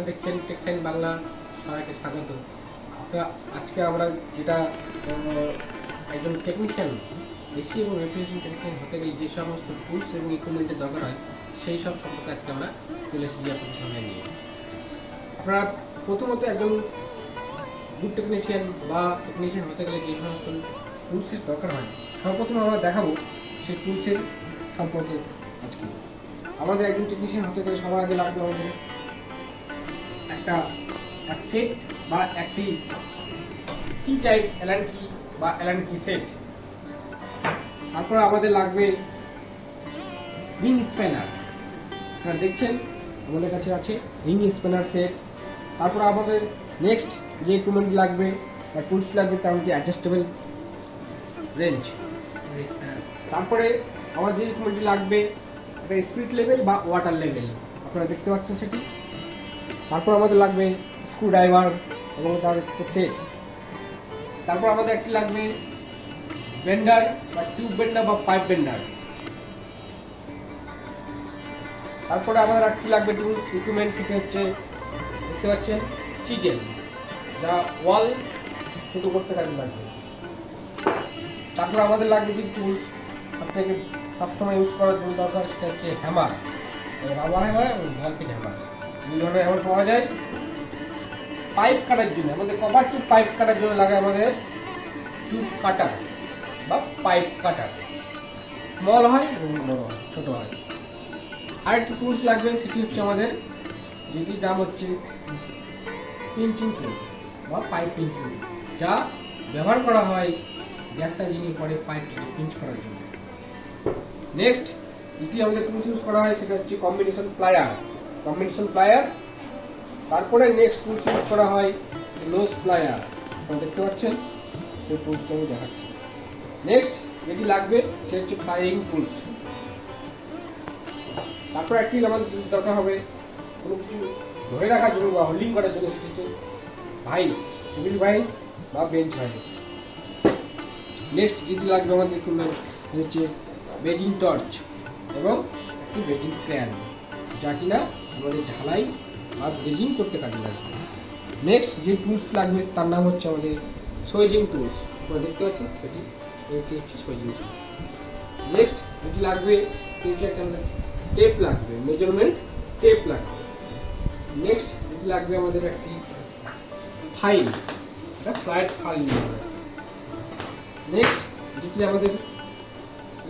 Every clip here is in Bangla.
আপনারা দেখছেন টেক্সটাইল বাংলা, সবাইকে স্বাগত। আজকে আমরা যেটা একজন টেকনিশিয়ান, এসি এবং রেফ্রিজারেশন টেকনিশিয়ান হতে গেলে যে সমস্ত টুলস এবং ইকুইপমেন্টের দরকার হয় সেই সব সম্পর্কে আজকে আমরা চলে এসেছি আপনাদের সামনে নিয়ে। আপনারা প্রথমত একজন গুড টেকনিশিয়ান বা টেকনিশিয়ান হতে গেলে যে সমস্ত টুলসের দরকার হয় সর্বপ্রথম আমরা দেখাবো সেই টুলসের সম্পর্কে। আজকে আমাদের একজন টেকনিশিয়ান হতে গেলে সবার আগে লাগবে আমাদের এক সেট বা একটি কি টাইপ অ্যালান কি বা অ্যালান কি সেট। তারপর আমাদের লাগবে রিং স্প্যানার। আপনারা দেখছেন আমাদের কাছে আছে রিং স্প্যানার সেট। তারপর আমাদের নেক্সট যে ইকুইপমেন্ট লাগবে বা টুলস লাগবে তার মধ্যে অ্যাডজাস্টেবল রেঞ্জ। তারপরে আমাদের যে ইকুইপমেন্টটি লাগবে একটা স্পিরিট লেভেল বা ওয়াটার লেভেল, আপনারা দেখতে পাচ্ছেন সেটি। তারপর আমাদের লাগবে স্ক্রু ড্রাইভার এবং তার একটা সেট। তারপর আমাদের একটি লাগবে বেন্ডার বা টিউব বেন্ডার বা পাইপ বেন্ডার। তারপরে আমাদের একটি লাগবে টুলস ইকুইপমেন্ট, সেটা হচ্ছে দেখতে পাচ্ছেন চিজেল, যা ওয়াল ফুটো করতে কাজে লাগবে। তারপর আমাদের লাগবে যে টুলস সবথেকে সবসময় ইউজ করার জন্য দরকার, সেটা হচ্ছে হ্যামার, রাবার হ্যামার এবং ভলপিন হ্যামার। দুই ধরনের হ্যামার পাওয়া যায়। পাইপ কাটার জন্য আমাদের কভার টিউব পাইপ কাটার জন্য লাগে আমাদের টিউব কাটার বা পাইপ কাটার, স্মল হয় এবং বড় হয়, ছোট হয়। আরেকটি টুলস লাগবে, সেটি হচ্ছে আমাদের যেটির নাম হচ্ছে পিঞ্চিং টুল বা পাইপ পিঞ্চিং টুল, যা ব্যবহার করা হয় গ্যাস সাইজিংয়ের পরে পাইপটিকে পিঞ্চ করার জন্য। নেক্সট যেটি আমাদের টুলস ইউজ করা হয় সেটা হচ্ছে কম্বিনেশন প্লায়ার। তারপরে নেক্সট টুলস ইউজ করা হয় নোজ প্লায়ার, আপনারা দেখতে পাচ্ছেন সেই টুলসটা আমি দেখাচ্ছি। নেক্সট যেটি লাগবে সেটা হচ্ছে ফ্লাইং টুলস। তারপর একটি আমাদের দরকার হবে কোনো কিছু ধরে রাখার জন্য বা হোল্ডিং করার জন্য, সেটি হচ্ছে ভাইস, টেবিল ভাইস বা বেঞ্চ ভাইস। নেক্সট যেটি লাগবে আমাদের হচ্ছে বেজিং টর্চ এবং একটি বেজিং ক্র্যান, যা কিনা আমাদের ঝালাই বা বেজিং করতে কাজে লাগবে। নেক্সট যে টুলস লাগবে তার নাম হচ্ছে আমাদের সুইজিং টুলস, আপনারা দেখতে পাচ্ছেন সেটি হচ্ছে সুইজিং টুলস। নেক্সট যেটি লাগবে সেটি একটা টেপ লাগবে, মেজারমেন্ট টেপ লাগবে। নেক্সট যেটি লাগবে আমাদের একটি ফাইল, একটা ফ্ল্যাট ফাইল। নেক্সট যেটি আমাদের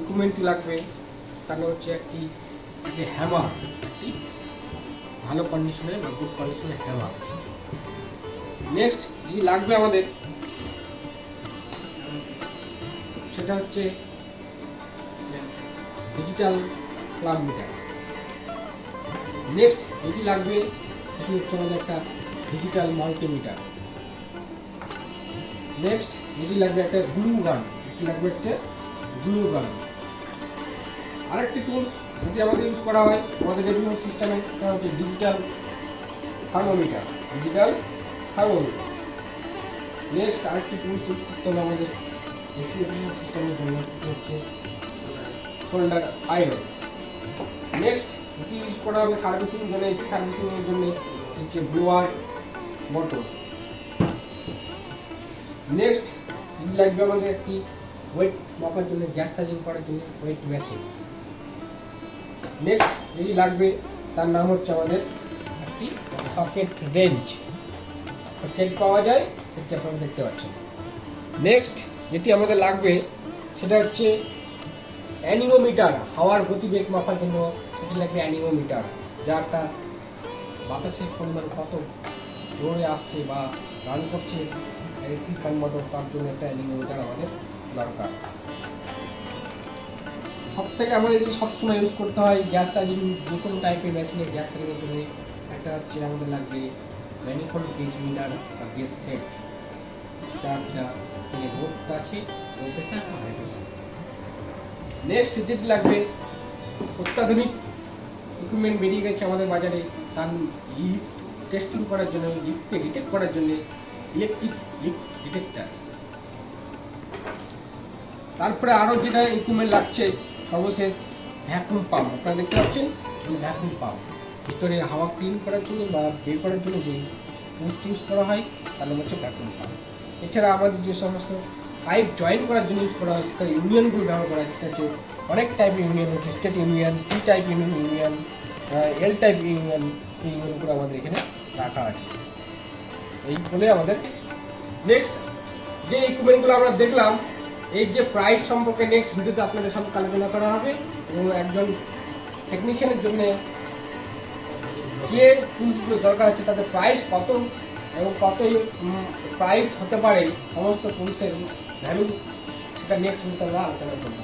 ইকুইপমেন্টটি লাগবে তার নাম হচ্ছে একটি হ্যামার, ভালো কন্ডিশনের বা গুড কন্ডিশনের হ্যামার। নেক্সট যেটি লাগবে আমাদের সেটা হচ্ছে ডিজিটাল প্লাগ মিটার। নেক্সট যেটি লাগবে সেটি হচ্ছে আমাদের একটা ডিজিটাল মাল্টিমিটার। নেক্সট যেটি লাগবে একটা গ্লু গান, আরেকটি টুলস যেটি আমাদের ইউজ করা হয় আমাদের রেভিনিউ সিস্টেমে, সেটা হচ্ছে ডিজিটাল থার্মোমিটার। নেক্সট আরেকটি টুলস ইউজ করতে হবে আমাদের এসি রেভিনিউ সিস্টেমের জন্য, হচ্ছে সোল্ডার আয়রন। নেক্সট যেটি ইউজ করা হবে সার্ভিসিং জন্য, এসি সার্ভিসিংয়ের জন্য, হচ্ছে ব্লোয়ার মোটর। নেক্সট যেটি লাগবে আমাদের একটি ওয়েট মাপার জন্য, গ্যাস চার্জিং করার জন্য ওয়েট মেশিন। নেক্সট যেটি লাগবে তার নাম হচ্ছে আমাদের একটি সকেট রেঞ্জ, সেট পাওয়া যায়, সেটি আপনারা দেখতে পাচ্ছেন। নেক্সট যেটি আমাদের লাগবে সেটা হচ্ছে অ্যানিমোমিটার, হাওয়ার গতিবেগ মাপার জন্য সেটি লাগবে অ্যানিমোমিটার, যা একটা বাতাসের পরিমাণ কত জোরে আসছে বা রান করছে এসি ফ্যান মোটর, তার জন্য একটা অ্যানিমোমিটার আমাদের দরকার। সবথেকে আমাদের যদি সবসময় ইউজ করতে হয় গ্যাস চার্জিং যে কোনো টাইপের মেশিনে গ্যাস চার্জিংয়ের জন্য, একটা হচ্ছে আমাদের লাগবে ম্যানিফোল্ড গেজ মিটার বা গেজ সেট, যা কিনা বোথ আছে, লো প্রেশার বা হাই প্রেশার। নেক্সট যেটি লাগবে অত্যাধুনিক ইকুইপমেন্ট বেরিয়ে গেছে আমাদের বাজারে, তার লিক টেস্টিং করার জন্য, লিককে ডিটেক্ট করার জন্য ইলেকট্রিক লিক ডিটেক্টর। তারপরে আরও যেটা ইকুইপমেন্ট লাগছে সর্বশেষ ভ্যাকুম পাম্প, আপনারা দেখতে পাচ্ছেন ভ্যাকুম পাম্প। ভিতরে হাওয়া ক্লিন করার জন্য বা বের করার জন্য যে টুলস ইউজ করা হয় তার নাম হচ্ছে ভ্যাকুয়াম পাম্প। এছাড়া আমাদের যে সমস্ত পাইপ জয়েন করার জন্য ইউজ করা হয় সেটা ইউনিয়নগুলো ব্যবহার করা হয়, সেটা হচ্ছে অনেক টাইপের ইউনিয়ন হচ্ছে, state union, T type union, L type union, এই ইউনিয়নগুলো আমাদের এখানে রাখা আছে। এই বলে আমাদের নেক্সট যে ইকুইপমেন্টগুলো আমরা দেখলাম, এই যে প্রাইস সম্পর্কে নেক্সট ভিডিওতে আপনাদের সাথে আলোচনা করা হবে এবং একজন টেকনিশিয়ানের জন্য যে টুলসগুলো দরকার আছে তাদের প্রাইস কত এবং কত প্রাইস হতে পারে, সমস্ত টুলসের ভ্যালু, সেটা নেক্সট ভিডিওতে আমরা আলোচনা করব।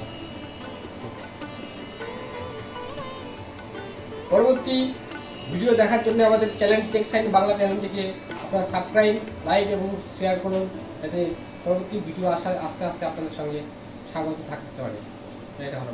পরবর্তী ভিডিও দেখার জন্য আমাদের চ্যানেল টেক সাইন বাংলা চ্যানেলটিকে আপনারা সাবস্ক্রাইব, লাইক এবং শেয়ার করুন, যাতে পরবর্তী ভিডিও আস্তে আস্তে আপনাদের সঙ্গে স্বাগত থাকতে পারে। এটা হলো।